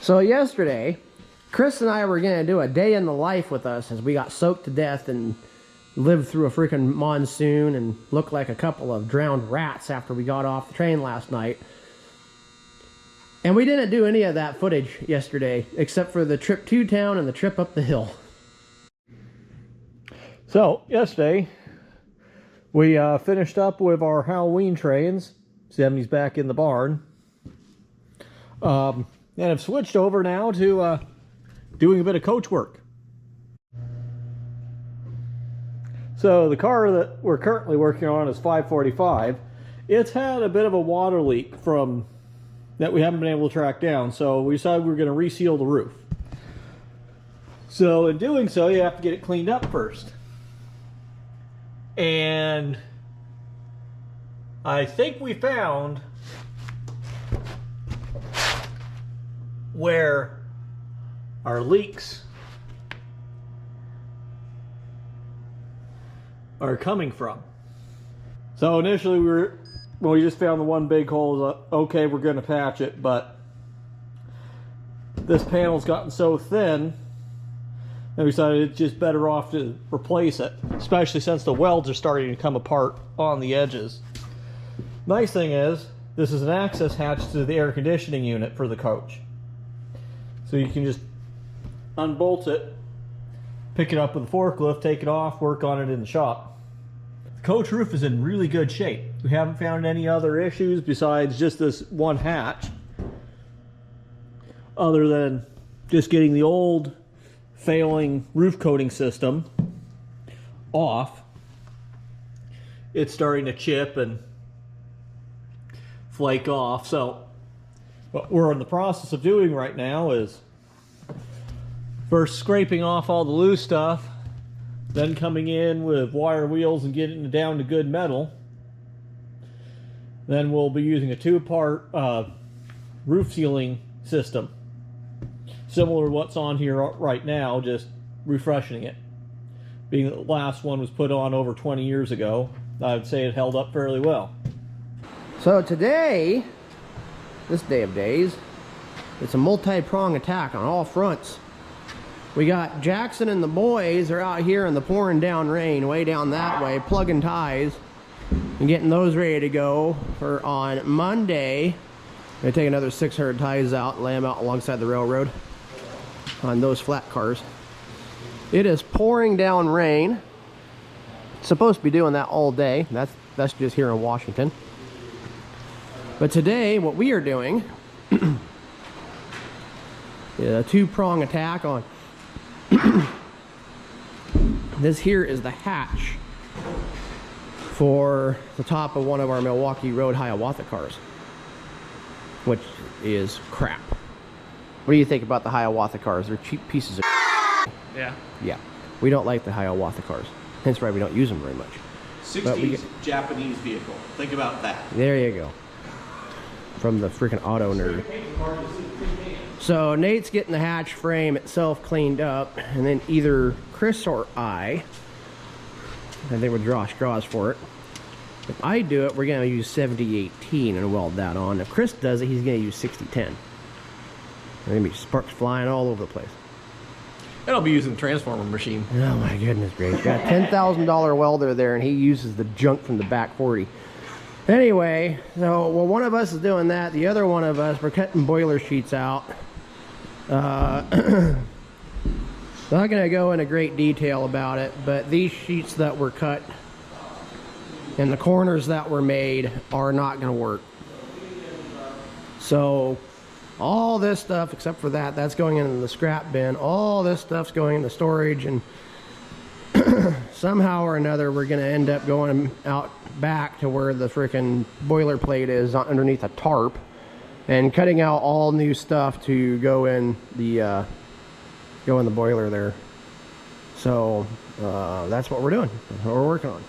So yesterday, Chris and I were going to do a day in the life with us as we got soaked to death and lived through a freaking monsoon and looked like a couple of drowned rats after we got off the train last night. And we didn't do any of that footage yesterday, except for the trip to town and the trip up the hill. So, yesterday, we finished up with our Halloween trains. Semi's back in the barn. And I've switched over now to doing a bit of coach work. So the car that we're currently working on is 545. It's had a bit of a water leak from that we haven't been able to track down, so we decided we were going to reseal the roof. So in doing so, you have to get it cleaned up first. And I think we found where our leaks are coming from. So initially we just found the one big hole. Okay, we're going to patch it, but this panel's gotten so thin that we decided it's just better off to replace it, especially since the welds are starting to come apart on the edges. Nice thing is, this is an access hatch to the air conditioning unit for the coach. So you can just unbolt it, pick it up with a forklift, take it off, work on it in the shop. The coach roof is in really good shape. We haven't found any other issues besides just this one hatch, other than just getting the old failing roof coating system off. It's starting to chip and flake off. So what we're in the process of doing right now is first scraping off all the loose stuff, then coming in with wire wheels and getting it down to good metal. Then we'll be using a two-part roof sealing system, similar to what's on here right now, just refreshing it. Being that the last one was put on over 20 years ago, I would say it held up fairly well. So today, this day of days, it's a multi-pronged attack on all fronts. We got Jackson and the boys are out here in the pouring down rain, way down that way, plugging ties and getting those ready to go for on Monday. I'm going to take another 600 ties out and lay them out alongside the railroad on those flat cars. It is pouring down rain. It's supposed to be doing that all day. That's just here in Washington. But today, what we are doing is a two-prong attack on this here is the hatch for the top of one of our Milwaukee Road Hiawatha cars, which is crap. What do you think about the Hiawatha cars? They're cheap pieces of yeah. Yeah, we don't like the Hiawatha cars. Hence why we don't use them very much. 60s Japanese vehicle. Think about that. There you go. From the freaking auto nerd. So Nate's getting the hatch frame itself cleaned up, and then either Chris or I think we'll draw straws for it. If I do it, we're going to use 7018 and weld that on. If Chris does it, he's going to use 6010. There's going to be sparks flying all over the place. And I'll be using the transformer machine. Oh my goodness gracious. Got a $10,000 welder there, and he uses the junk from the back 40. Anyway, so well, one of us is doing that. The other one of us, we're cutting boiler sheets out. Not going to go into great detail about it, but these sheets that were cut and the corners that were made are not going to work. So all this stuff, except for that's going into the scrap bin. All this stuff's going into storage, and somehow or another we're going to end up going out back to where the freaking boiler plate is underneath a tarp and cutting out all new stuff to go in the boiler there. So that's what we're doing. That's what we're working on.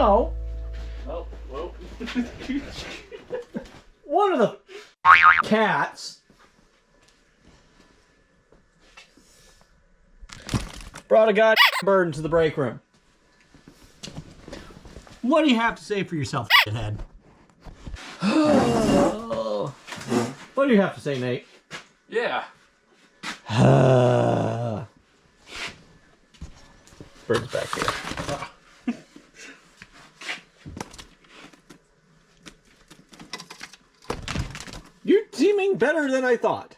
No. Oh, well. One of the cats brought a goddamn bird into the break room. What do you have to say for yourself, shithead? What do you have to say, Nate? Yeah. Bird's back here. You're seeming better than I thought.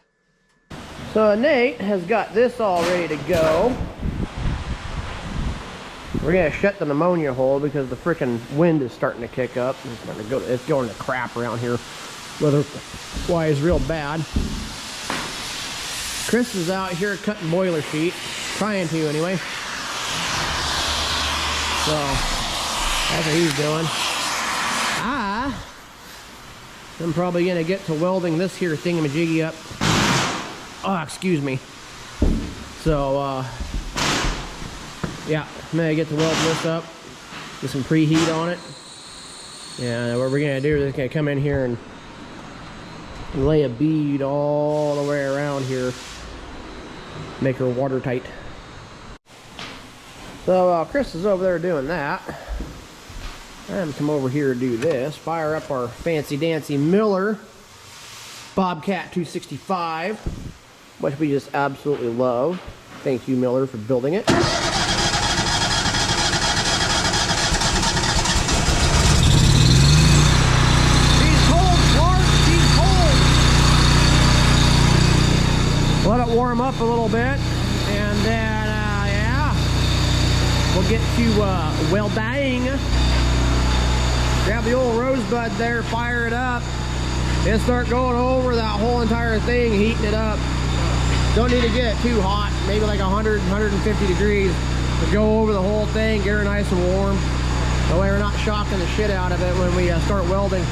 So Nate has got this all ready to go. We're gonna shut the pneumonia hole because the freaking wind is starting to kick up. It's going to crap around here. Weather-wise, real bad. Chris is out here cutting boiler sheet, trying to anyway. So that's what he's doing. I'm probably gonna get to welding this here thingamajiggy up. Oh, excuse me. So, yeah, I'm gonna get to welding this up, get some preheat on it. And what we're gonna do is just gonna come in here and lay a bead all the way around here, make her watertight. So Chris is over there doing that. I'm gonna come over here to do this. Fire up our fancy dancy Miller Bobcat 265, which we just absolutely love. Thank you, Miller, for building it. She's cold, Clark. She's cold. Let it warm up a little bit, and then yeah, we'll get to welding. Grab the old rosebud there, fire it up, and start going over that whole entire thing, heating it up. Don't need to get it too hot, maybe like 100, 150 degrees. But go over the whole thing, get her nice and warm. That way we're not shocking the shit out of it when we start welding.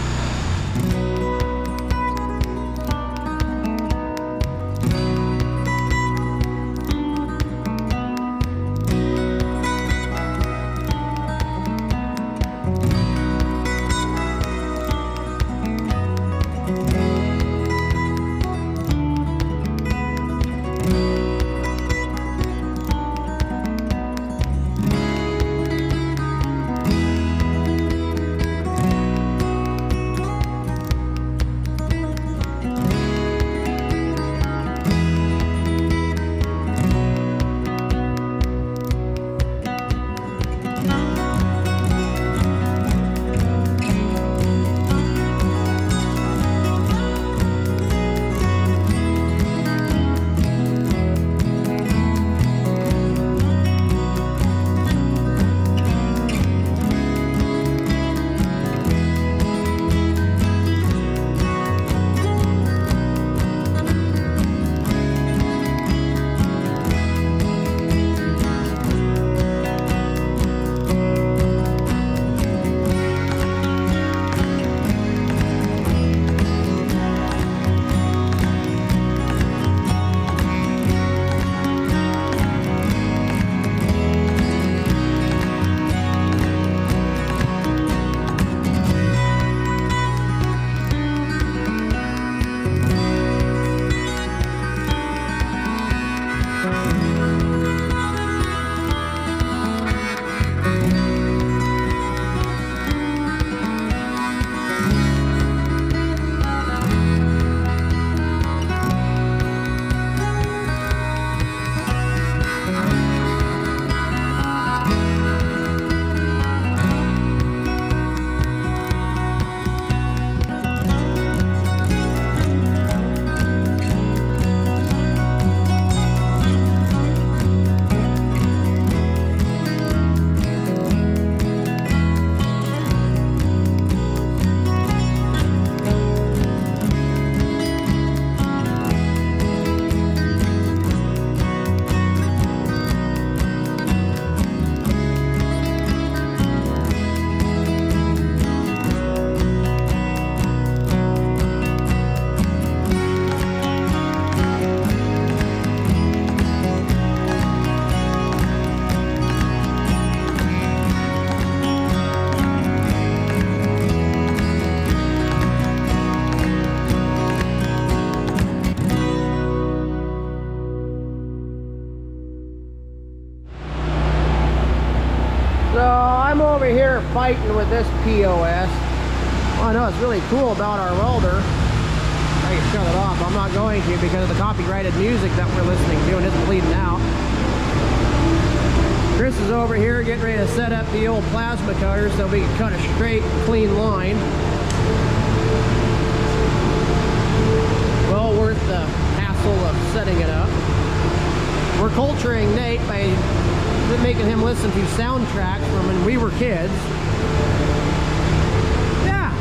over here fighting with this POS. Well, I know it's really cool about our welder. I can shut it off. I'm not going to because of the copyrighted music that we're listening to and it's bleeding out. Chris is over here getting ready to set up the old plasma cutter so we can cut a straight, clean line. Well worth the hassle of setting it up. We're culturing Nate by making him listen to soundtracks from when we were kids. Yeah,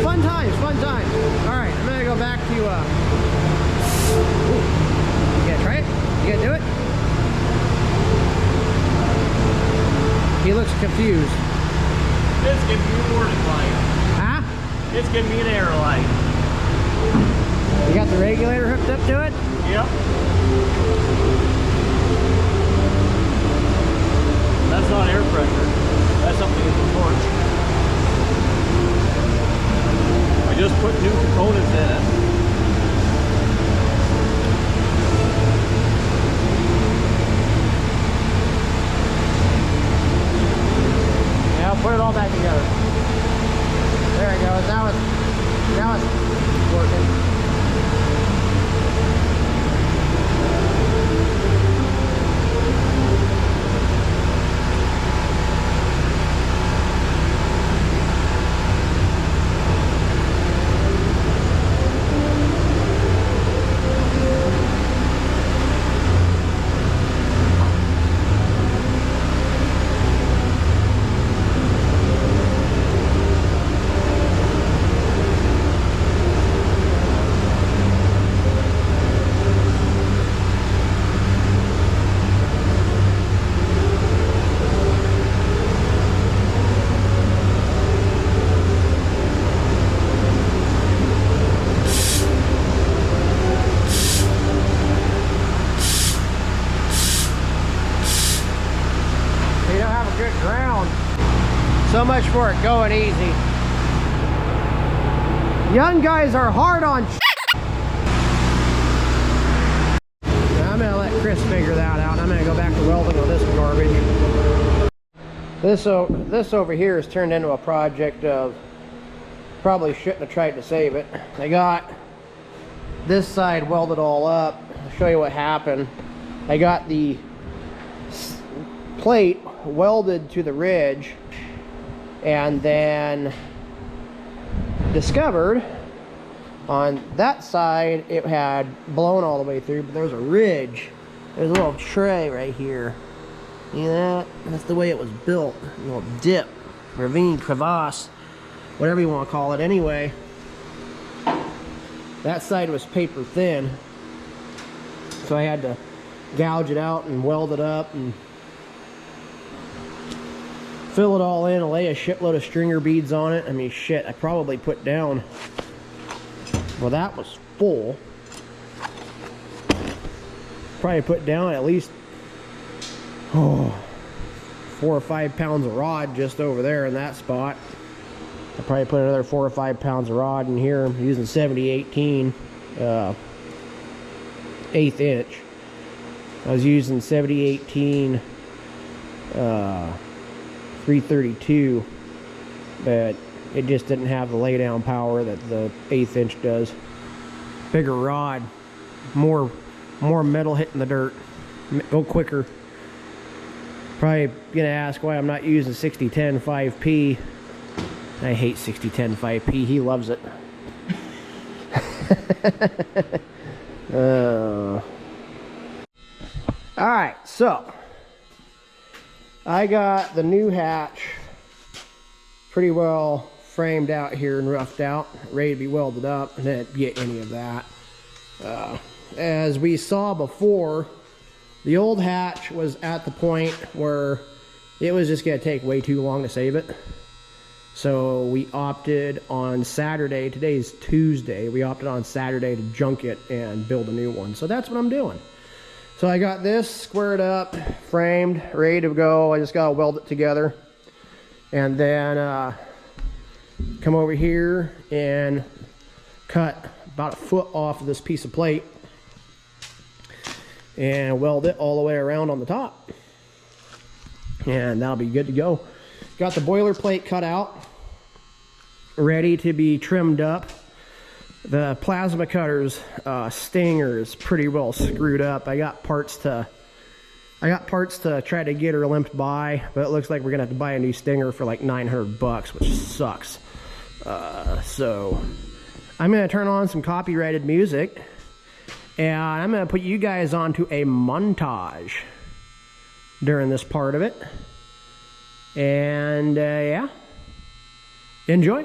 fun times, fun times. All right, I'm gonna go back to. Ooh. You gonna try it? You gonna do it? He looks confused. It's giving me a warning light. Huh? It's giving me an error light. You got the regulator hooked up to it? Yep. That's not air pressure. That's something in the torch. I just put new components in it. Yeah, I'll put it all back together. There it goes. Now it's working. So much for it going easy. Young guys are hard on I'm gonna let Chris figure that out. I'm gonna go back to welding on this garbage. This over here has turned into a project of probably shouldn't have tried to save it. I got this side welded all up. I'll show you what happened. I got the plate welded to the ridge and then discovered on that side it had blown all the way through, but there's a ridge. There's a little tray right here. See that? That's the way it was built. A little dip, ravine, crevasse, whatever you want to call it. Anyway, that side was paper thin, so I had to gouge it out and weld it up and fill it all in and lay a shitload of stringer beads on it. I mean, shit, I probably put down, well, that was full. Probably put down at least 4 or 5 pounds of rod just over there in that spot. I probably put another 4 or 5 pounds of rod in here. I'm using 70/18 1/8 inch. I was using 70/18 332, but it just didn't have the laydown power that the 1/8 inch does. Bigger rod, more metal hitting the dirt, go quicker. Probably gonna ask why I'm not using 6010 5P. I hate 6010 5P. He loves it. All right, so I got the new hatch pretty well framed out here and roughed out, ready to be welded up. I didn't get any of that. As we saw before, the old hatch was at the point where it was just going to take way too long to save it. So we opted on Saturday, today's Tuesday, we opted on Saturday to junk it and build a new one. So that's what I'm doing. So I got this squared up, framed, ready to go. I just got to weld it together. And then come over here and cut about 1 foot off of this piece of plate and weld it all the way around on the top. And that'll be good to go. Got the boilerplate cut out, ready to be trimmed up. The plasma cutters stinger is pretty well screwed up. I got parts to try to get her limped by, but it looks like we're gonna have to buy a new stinger for like $900, which sucks. So I'm gonna turn on some copyrighted music, and I'm gonna put you guys onto a montage during this part of it. And yeah, enjoy.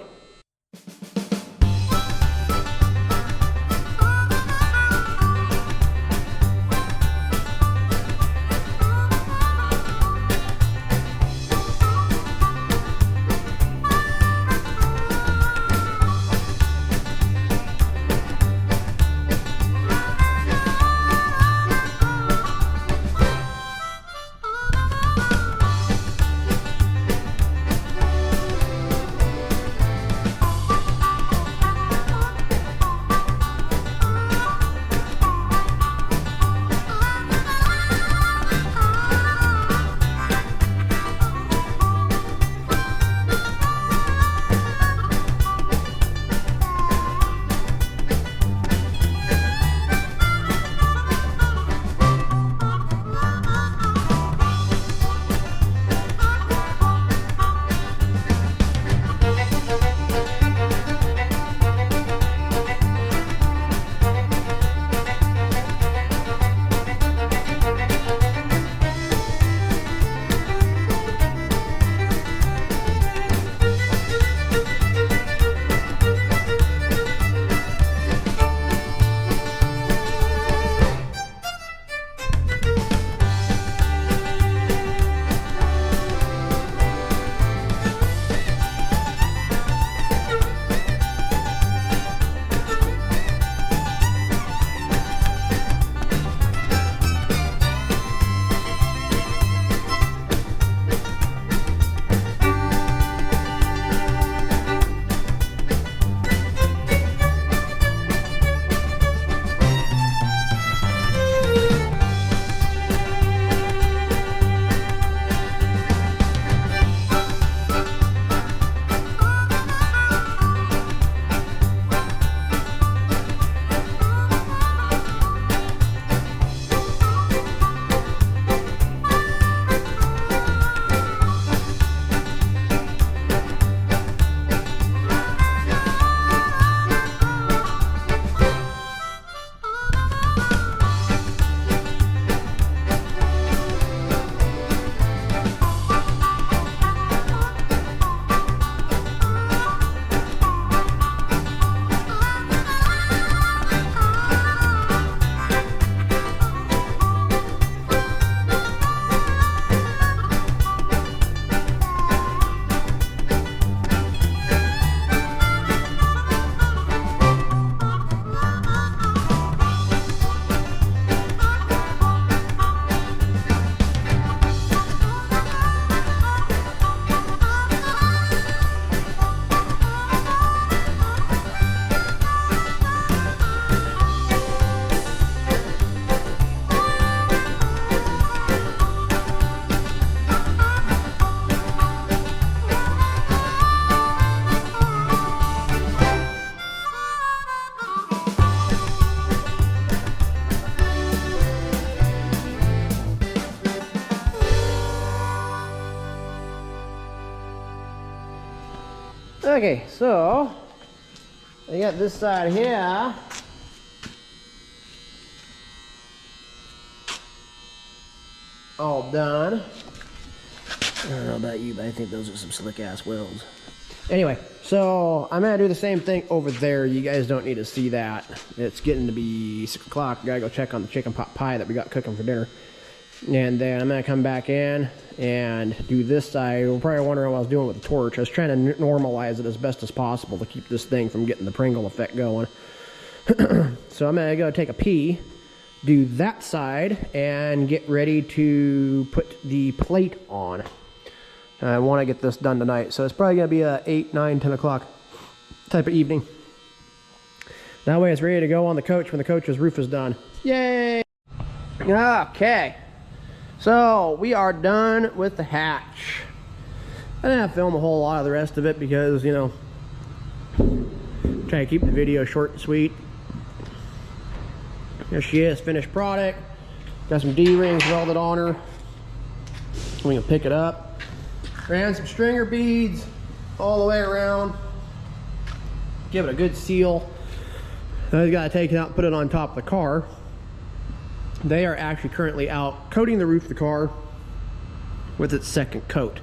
Okay, so I got this side here. All done. I don't know about you, but I think those are some slick ass welds. Anyway, so I'm gonna do the same thing over there. You guys don't need to see that. It's getting to be 6 o'clock. Gotta go check on the chicken pot pie that we got cooking for dinner. And then I'm gonna come back in and do this side. You're probably wondering what I was doing with the torch. I was trying to normalize it as best as possible to keep this thing from getting the Pringle effect going. So I'm gonna go take a pee, do that side, and get ready to put the plate on. I want to get this done tonight, so it's probably gonna be a 8, 9, 10 o'clock type of evening. That way it's ready to go on the coach when the coach's roof is done. Yay! Okay. So we are done with the hatch. I didn't have to film a whole lot of the rest of it because, you know, trying to keep the video short and sweet. There she is, finished product. Got some D-rings welded on her. We can pick it up. Ran some stringer beads all the way around. Give it a good seal. Now you gotta take it out and put it on top of the car. They are actually currently out coating the roof of the car with its second coat.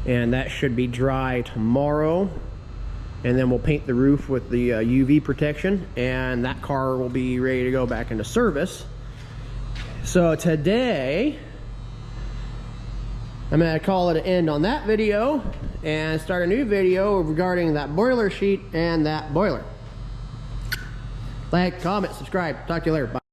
And that should be dry tomorrow. And then we'll paint the roof with the UV protection, and that car will be ready to go back into service. So today, I'm gonna call it an end on that video and start a new video regarding that boiler sheet and that boiler. Like, comment, subscribe. Talk to you later. Bye.